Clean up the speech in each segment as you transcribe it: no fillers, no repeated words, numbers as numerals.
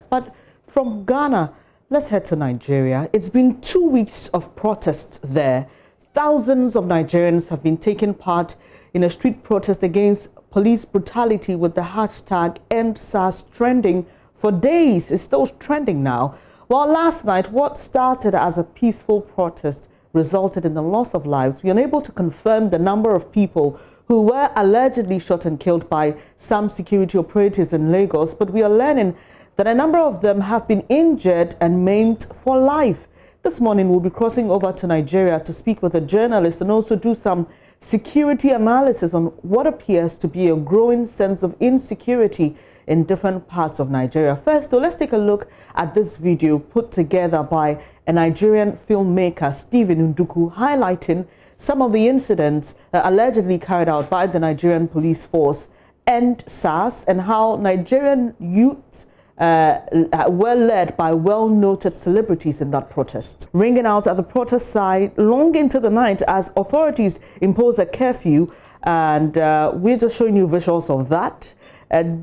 But from Ghana, let's head to Nigeria. It's been 2 weeks of protests there. Thousands of Nigerians have been taking part in a street protest against police brutality with the hashtag #EndSARS trending for days. It's still trending now. While last night, what started as a peaceful protest resulted in the loss of lives. We are unable to confirm the number of people who were allegedly shot and killed by some security operatives in Lagos, but we are learning that a number of them have been injured and maimed for life. This morning, we'll be crossing over to Nigeria to speak with a journalist and also do some security analysis on what appears to be a growing sense of insecurity in different parts of Nigeria. First, though, let's take a look at this video put together by a Nigerian filmmaker, Stephen Nduku, highlighting some of the incidents allegedly carried out by the Nigerian police force #EndSARS and how Nigerian youths were led by well-noted celebrities in that protest. Ringing out at the protest site long into the night as authorities impose a curfew, and we're just showing you visuals of that.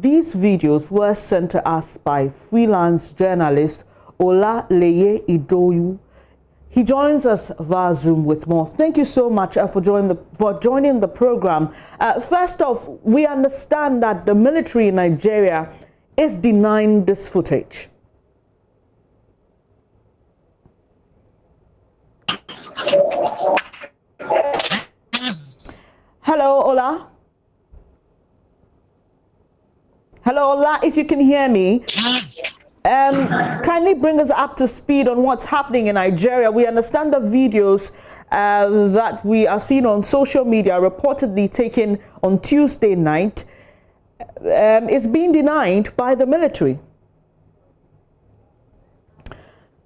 These videos were sent to us by freelance journalist Ola Leye Idoyu. He joins us via Zoom with more. Thank you so much for joining the program. First off, we understand that the military in Nigeria is denying this footage. Hello, Ola. Hello, Ola, if you can hear me. Kindly bring us up to speed on what's happening in Nigeria. We understand the videos that we are seeing on social media reportedly taken on Tuesday night is being denied by the military.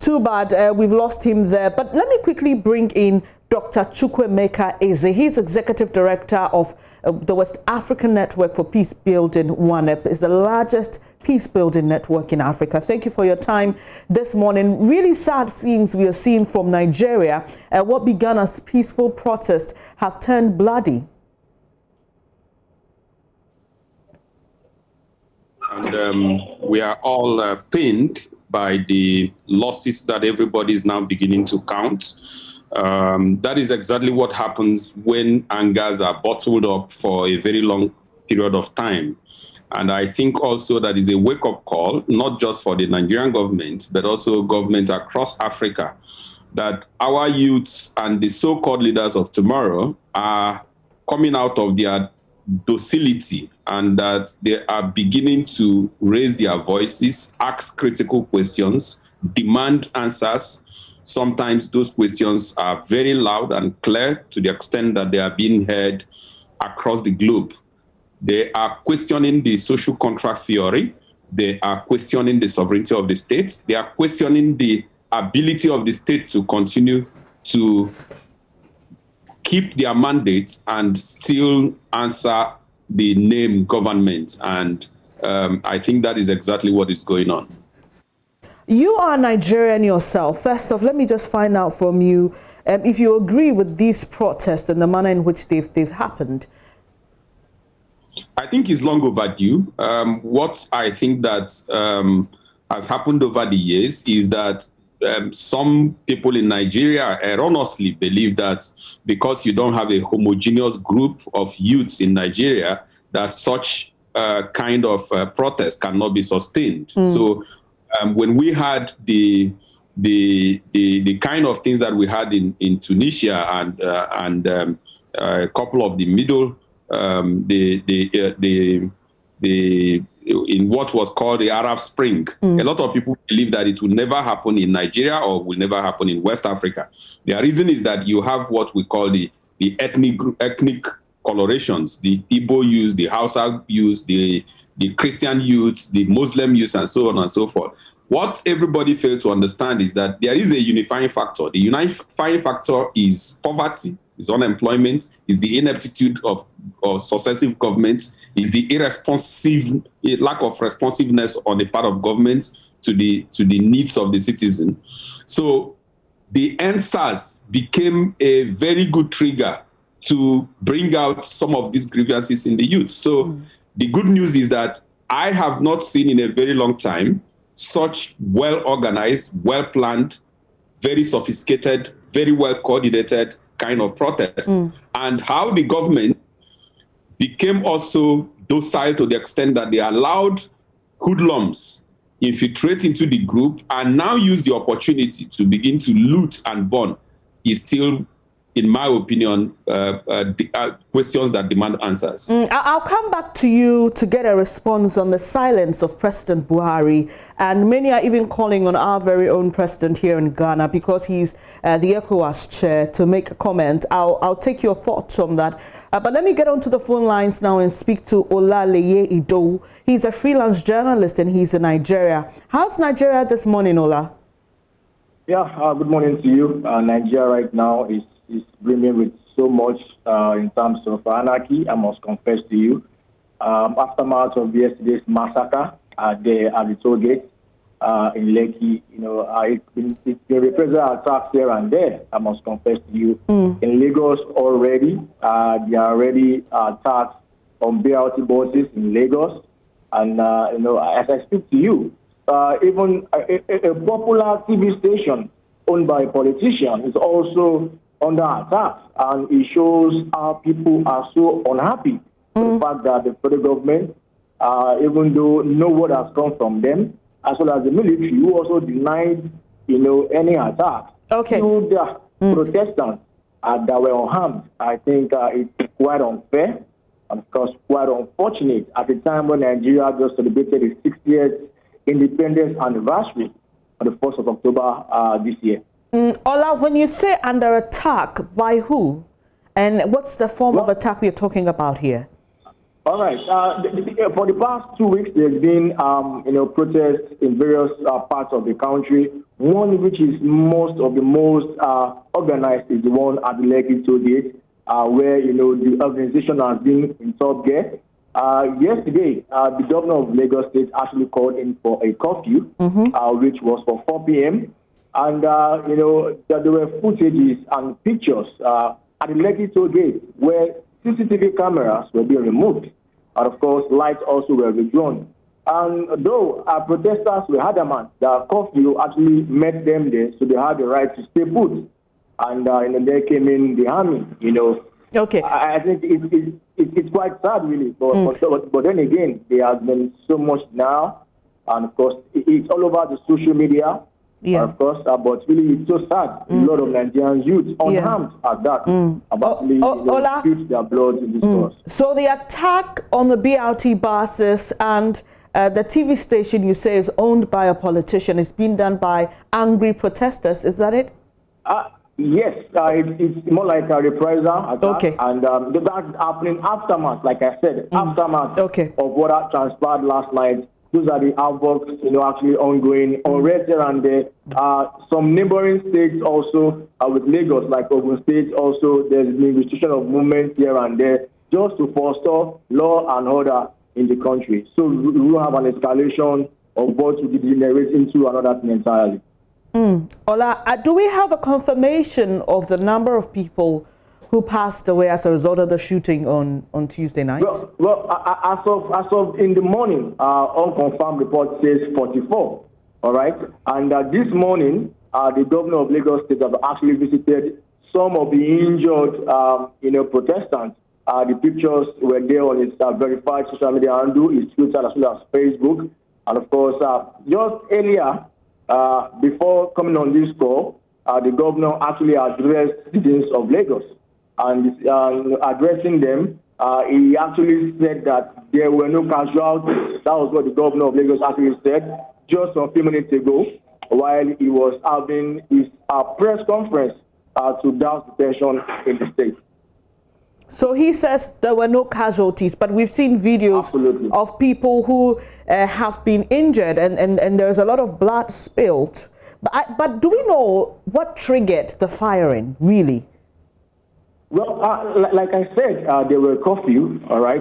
Too bad we've lost him there. But let me quickly bring in Dr. Chukwuemeka Eze. He's Executive Director of the West African Network for Peace Building, WANEP. It's the largest peace building network in Africa. Thank you for your time this morning. Really sad scenes we are seeing from Nigeria. What began as peaceful protests have turned bloody. And we are all pained by the losses that everybody is now beginning to count. That is exactly what happens when angers are bottled up for a very long period of time. And I think also that is a wake-up call, not just for the Nigerian government, but also governments across Africa, that our youths and the so-called leaders of tomorrow are coming out of their docility and that they are beginning to raise their voices, ask critical questions, demand answers. Sometimes those questions are very loud and clear to the extent that they are being heard across the globe. They are questioning the social contract theory. They are questioning the sovereignty of the state. They are questioning the ability of the state to continue to keep their mandates and still answer the name government. And I think that is exactly what is going on. You are Nigerian yourself. First off, let me just find out from you if you agree with these protests and the manner in which they've happened. I think it's long overdue. What I think that has happened over the years is that some people in Nigeria erroneously believe that because you don't have a homogeneous group of youths in Nigeria, that such kind of protest cannot be sustained. So when we had the kind of things that we had in Tunisia and a couple of the middle in what was called the Arab Spring. A lot of people believe that it will never happen in Nigeria or will never happen in West Africa. The reason is that you have what we call the ethnic colorations, the Igbo youth, the Hausa youth, the Christian youths, the Muslim youths, and so on and so forth. What everybody fails to understand is that there is a unifying factor. The unifying factor is poverty, is unemployment, is the ineptitude of successive governments, is the lack of responsiveness on the part of government to the needs of the citizen. So the #EndSARS became a very good trigger to bring out some of these grievances in the youth. So the good news is that I have not seen in a very long time such well-organized, well-planned, very sophisticated, very well-coordinated kind of protest, and how the government became also docile to the extent that they allowed hoodlums infiltrate into the group and now use the opportunity to begin to loot and burn is still, in my opinion, questions that demand answers. I'll come back to you to get a response on the silence of President Buhari, and many are even calling on our very own president here in Ghana, because he's the ECOWAS chair, to make a comment. I'll take your thoughts on that. But let me get onto the phone lines now and speak to Olaleye Ido. He's a freelance journalist and he's in Nigeria. How's Nigeria this morning, Ola? Yeah, good morning to you. Nigeria right now is brimming with so much in terms of anarchy, I must confess to you. Aftermath of yesterday's massacre at the toll gate in Lekki, it's been reprisal attacks here and there, I must confess to you. In Lagos already, there are already attacks on BRT buses in Lagos. And, as I speak to you, even a popular TV station owned by a politician is also under attack, and it shows how people are so unhappy with the fact that the federal government, even though no word has come from them, as well as the military, who also denied, any attack to the protestants that were unharmed. I think it's quite unfair and, of course, quite unfortunate at the time when Nigeria just celebrated its 60th independence anniversary on the 1st of October this year. Ola, when you say under attack, by who? And what's the form of attack we're talking about here? All right. For the past 2 weeks, there's been, protests in various parts of the country. One which is most organized is the one at the Lekki toll gate, where, the organization has been in top gear. Yesterday, the governor of Lagos State actually called in for a curfew, which was for 4 p.m. And, there were footages and pictures at the Lekki toll gate where CCTV cameras were being removed. And, of course, lights also were withdrawn. And though our protesters were adamant, the curfew actually met them there, so they had the right to stay put. And there came in the army, Okay. I think it's quite sad, really. But then again, there has been so much now. And, of course, it's all over the social media. Yeah. Of course, but really it's so sad. A lot of Nigerian youth unharmed at that. About their blood in this cause. So the attack on the BRT buses and the TV station you say is owned by a politician is being done by angry protesters. Is that it? Yes, it's more like a reprisal attack. Okay. And that's happening aftermath, like I said, aftermath of what transpired last night. Those are the havocs, actually ongoing already here and there. Some neighboring states also, with Lagos, like Ogun State, also there's been restriction of movement here and there, just to foster law and order in the country. So we will have an escalation of what will degenerate into another thing entirely. Ola, do we have a confirmation of the number of people who passed away as a result of the shooting on Tuesday night? Well, as of in the morning, unconfirmed report says 44. All right, and this morning, the governor of Lagos State have actually visited some of the injured, protestants. The pictures were there on his verified social media handle, his Twitter as well as Facebook, and of course, just earlier, before coming on this call, the governor actually addressed citizens of Lagos. And addressing them, he actually said that there were no casualties. That was what the governor of Lagos actually said just a few minutes ago while he was having his press conference to douse the tension in the state. So he says there were no casualties, but we've seen videos of people who have been injured and there's a lot of blood spilled. But do we know what triggered the firing, really? Well, like I said, there were curfew, all right?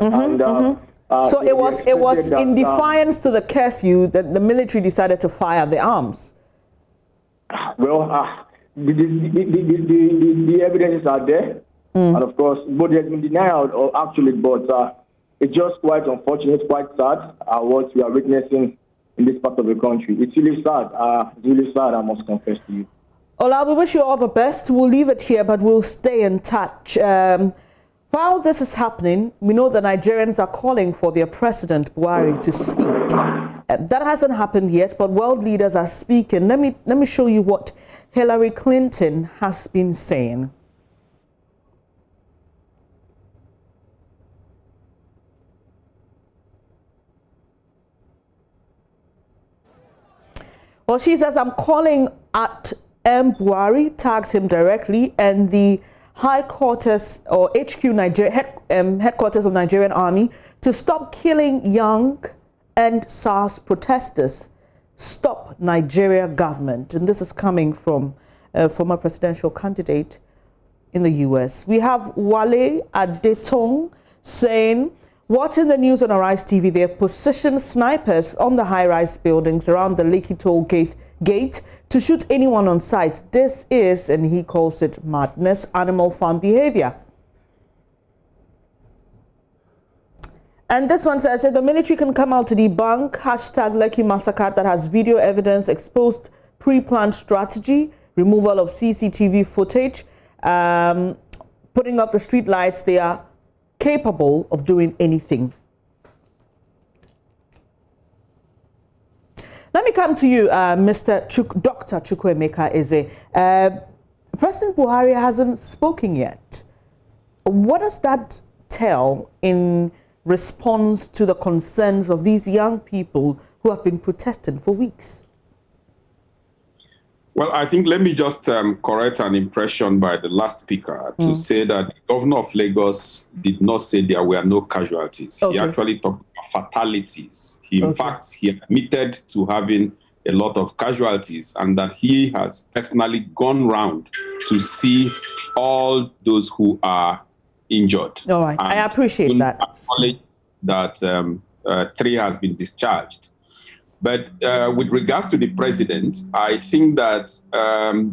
So it was in defiance to the curfew that the military decided to fire the arms. Well, the evidences are there. And of course, but there's been denial actually, but it's just quite unfortunate, quite sad what we are witnessing in this part of the country. It's really sad. It's really sad, I must confess to you. Ola, we wish you all the best. We'll leave it here, but we'll stay in touch. While this is happening, we know the Nigerians are calling for their president, Buhari, to speak. That hasn't happened yet, but world leaders are speaking. Let me show you what Hillary Clinton has been saying. Well, she says, I'm calling at Buhari, tags him directly, and the High Quarters or HQ headquarters of Nigerian Army to stop killing young and SARS protesters. Stop Nigeria government. And this is coming from a former presidential candidate in the US. We have Wale Adetong saying, watching the news on Arise TV, they have positioned snipers on the high-rise buildings around the Lekki toll gate to shoot anyone on sight. This is, and he calls it madness, animal farm behavior. And this one says, the military can come out to debunk hashtag Lekki massacre that has video evidence, exposed pre-planned strategy, removal of CCTV footage, putting up the street lights. They are capable of doing anything. Let me come to you, Dr. Chukwuemeka Eze. President Buhari hasn't spoken yet. What does that tell in response to the concerns of these young people who have been protesting for weeks? Well, I think let me just correct an impression by the last speaker to say that the governor of Lagos did not say there were no casualties. Okay. He actually talked about fatalities. In fact, he admitted to having a lot of casualties and that he has personally gone round to see all those who are injured. All right, I appreciate that. Acknowledge that 3 has been discharged. But with regards to the president, I think that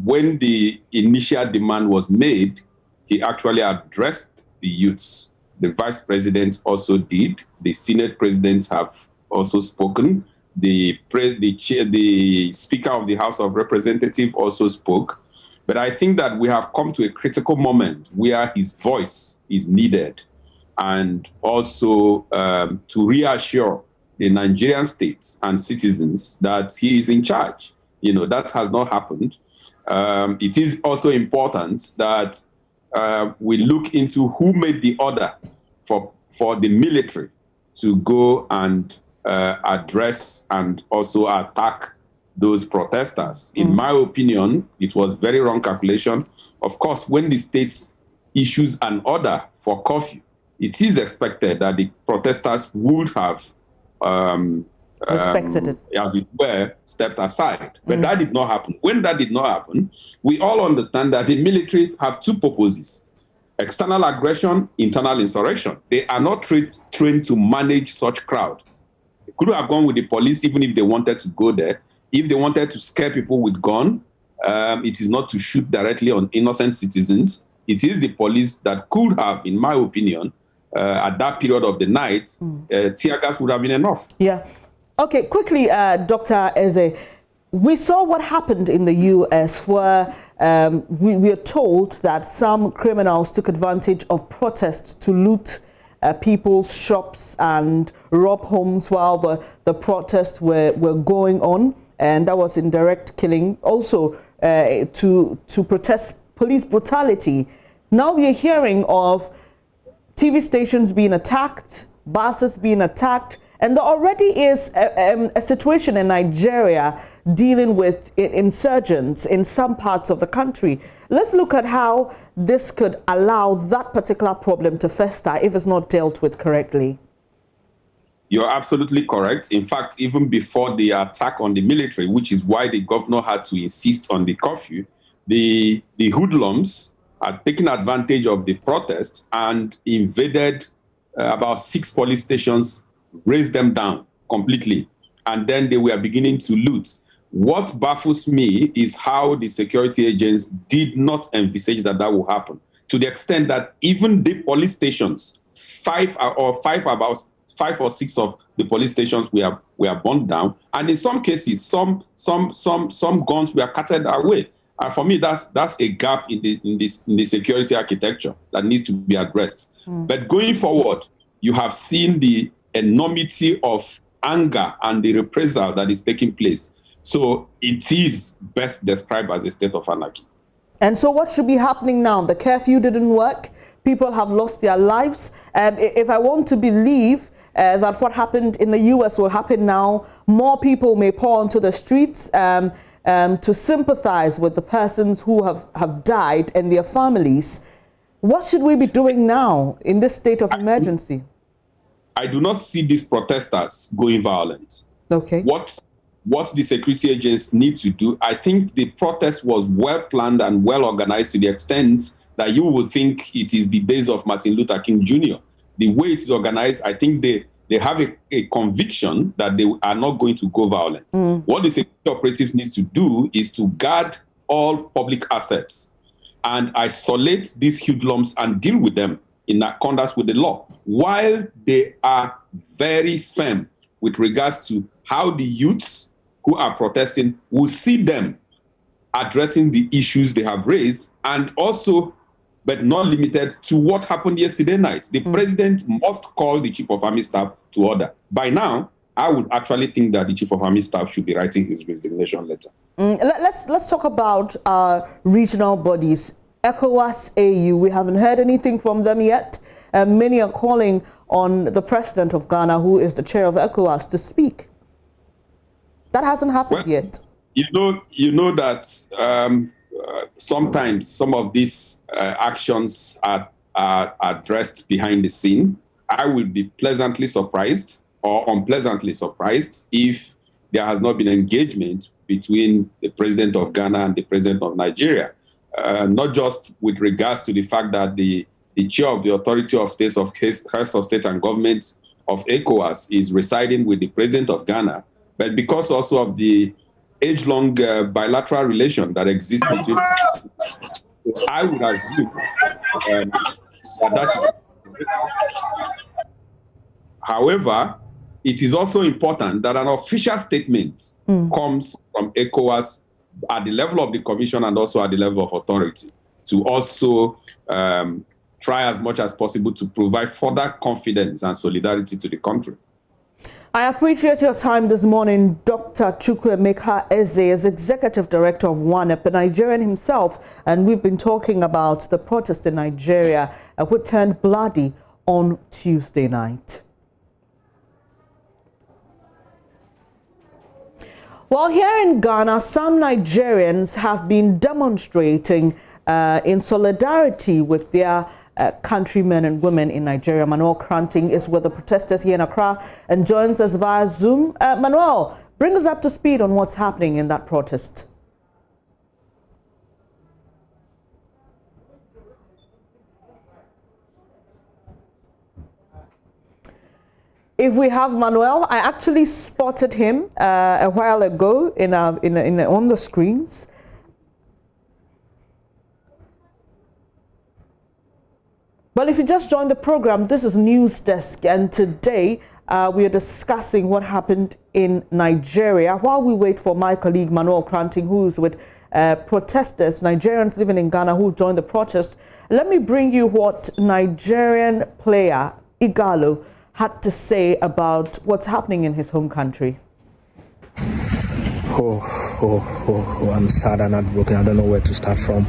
when the initial demand was made, he actually addressed the youths. The vice president also did. The Senate presidents have also spoken. The Speaker of the House of Representatives also spoke. But I think that we have come to a critical moment where his voice is needed, and also to reassure the Nigerian state and citizens that he is in charge. You know, that has not happened. It is also important that we look into who made the order for the military to go and address and also attack those protesters. In my opinion, it was very wrong calculation. Of course, when the state issues an order for curfew, it is expected that the protesters would have respected it, as it were, stepped aside. But that did not happen. When that did not happen, we all understand that the military have 2 purposes: external aggression, internal insurrection. They are not trained to manage such crowd. They could have gone with the police even if they wanted to go there. If they wanted to scare people with gun, it is not to shoot directly on innocent citizens. It is the police that could have, in my opinion, at that period of the night, tear gas would have been enough. Yeah. Okay, quickly, Dr. Eze, we saw what happened in the U.S. where we are told that some criminals took advantage of protests to loot people's shops and rob homes while the protests were going on, and that was indirect killing. Also, to protest police brutality. Now we are hearing of TV stations being attacked, buses being attacked, and there already is a situation in Nigeria dealing with insurgents in some parts of the country. Let's look at how this could allow that particular problem to fester if it's not dealt with correctly. You're absolutely correct. In fact, even before the attack on the military, which is why the governor had to insist on the curfew, the hoodlums had taken advantage of the protests and invaded about 6 police stations, razed them down completely, and then they were beginning to loot. What baffles me is how the security agents did not envisage that will happen, to the extent that even the police stations, 5 5 or 6 of the police stations were burned down, and in some cases, some guns were carted away. For me, that's a gap in the security architecture that needs to be addressed. But going forward, you have seen the enormity of anger and the reprisal that is taking place. So it is best described as a state of anarchy. And so what should be happening now? The curfew didn't work. People have lost their lives. If I want to believe that what happened in the US will happen now, more people may pour onto the streets to sympathize with the persons who have died and their families. What should we be doing now in this state of emergency? I do not see these protesters going violent. Okay. What the security agents need to do, I think the protest was well planned and well organized to the extent that you would think it is the days of Martin Luther King Jr. The way it is organized, I think they have a conviction that they are not going to go violent. What the security operatives need to do is to guard all public assets and isolate these hoodlums and deal with them in accordance with the law, while they are very firm with regards to how the youths who are protesting will see them addressing the issues they have raised, and also, but not limited to what happened yesterday night. The president must call the chief of army staff to order. By now, I would actually think that the chief of army staff should be writing his resignation letter. Let's talk about regional bodies. ECOWAS, AU, we haven't heard anything from them yet. Many are calling on the president of Ghana, who is the chair of ECOWAS, to speak. That hasn't happened yet. You know that sometimes some of these actions are addressed behind the scene. I will be pleasantly surprised or unpleasantly surprised if there has not been engagement between the president of Ghana and the president of Nigeria. Not just with regards to the fact that the chair of the Authority of States of Heads of State and Government of ECOWAS is residing with the president of Ghana, but because also of the age-long bilateral relation that exists between us. I would assume that is. However, it is also important that an official statement comes from ECOWAS at the level of the commission and also at the level of authority to also try as much as possible to provide further confidence and solidarity to the country. I appreciate your time this morning. Dr. Chukwuemeka Eze is Executive Director of WANEP, a Nigerian himself, and we've been talking about the protest in Nigeria, which turned bloody on Tuesday night. Well, here in Ghana, some Nigerians have been demonstrating in solidarity with their countrymen and women in Nigeria. Manuel Kranting is with the protesters here in Accra and joins us via Zoom. Manuel, bring us up to speed on what's happening in that protest. If we have Manuel, I actually spotted him a while ago on the screens. Well, if you just joined the program, this is News Desk, and today we are discussing what happened in Nigeria while we wait for my colleague Manuel Kranting, who's with protesters, Nigerians living in Ghana who joined the protest. Let me bring you what Nigerian player Igalo had to say about what's happening in his home country. I'm sad and heartbroken. I don't know where to start from.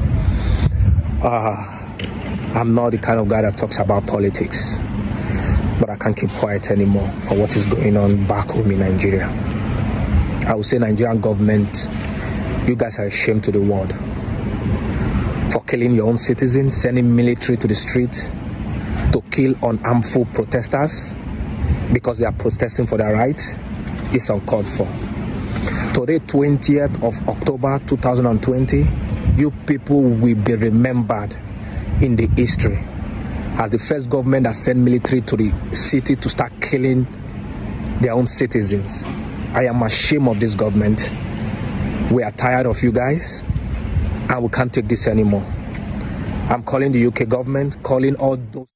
I'm not the kind of guy that talks about politics, but I can't keep quiet anymore for what is going on back home in Nigeria. I would say Nigerian government, you guys are a shame to the world for killing your own citizens, sending military to the street to kill unarmful protesters because they are protesting for their rights. Is uncalled for. Today, 20th of October 2020, you people will be remembered in the history as the first government that sent military to the city to start killing their own citizens. I am ashamed of this government. We are tired of you guys and we can't take this anymore. I'm calling the UK government, calling all those.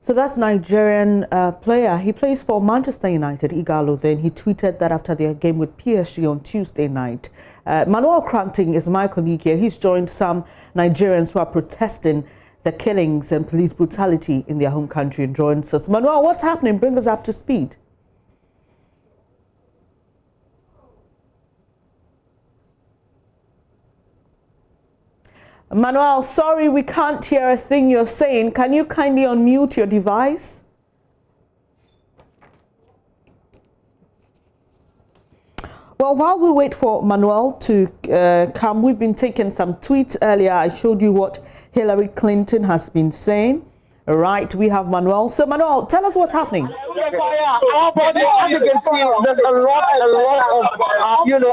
So that's Nigerian player. He plays for Manchester United, Igalo. Then he tweeted that after their game with PSG on Tuesday night. Manuel Cranting is my colleague here. He's joined some Nigerians who are protesting the killings and police brutality in their home country and joins us. Manuel, what's happening? Bring us up to speed. Manuel, sorry, we can't hear a thing you're saying. Can you kindly unmute your device? Well, while we wait for Manuel to come, we've been taking some tweets earlier. I showed you what Hillary Clinton has been saying. All right, we have Manuel. So, Manuel, tell us what's happening. As you can see, there's a lot of,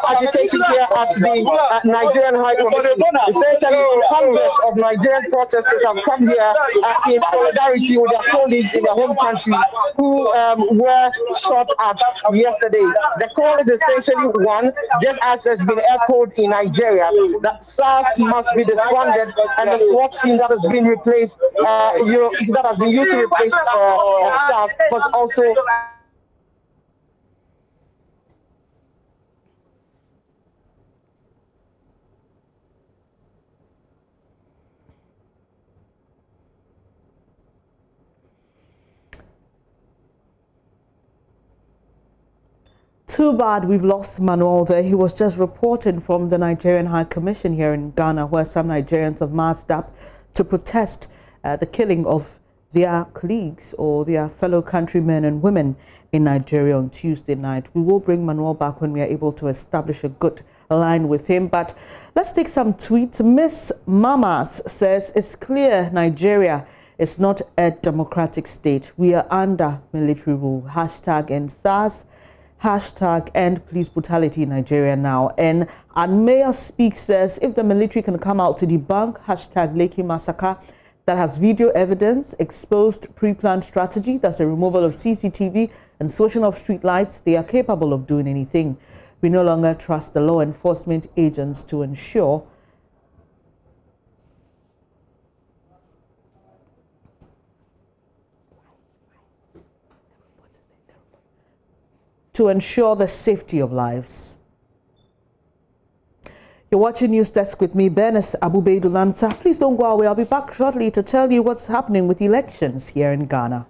agitation here at the Nigerian High Commission. Essentially, hundreds of Nigerian protesters have come here in solidarity with their colleagues in their home country who were shot at yesterday. The call is essentially one, just as has been echoed in Nigeria, that SARS must be disbanded and the SWAT team that has been replaced, that has been used to replace SARS, but also Too bad we've lost Manuel there. He was just reporting from the Nigerian High Commission here in Ghana, where some Nigerians have marched up to protest the killing of their colleagues or their fellow countrymen and women in Nigeria on Tuesday night. We will bring Manuel back when we are able to establish a good line with him. But let's take some tweets. Miss Mamas says, it's clear Nigeria is not a democratic state. We are under military rule. Hashtag end SARS. Hashtag end police brutality in Nigeria now. And Mayor Speak says, if the military can come out to debunk hashtag Lekki massacre that has video evidence, exposed pre-planned strategy, that's the removal of CCTV and switching off street lights, they are capable of doing anything. We no longer trust the law enforcement agents to ensure the safety of lives. You're watching News Desk with me, Bernice Abubeidulansa. Please don't go away. I'll be back shortly to tell you what's happening with elections here in Ghana.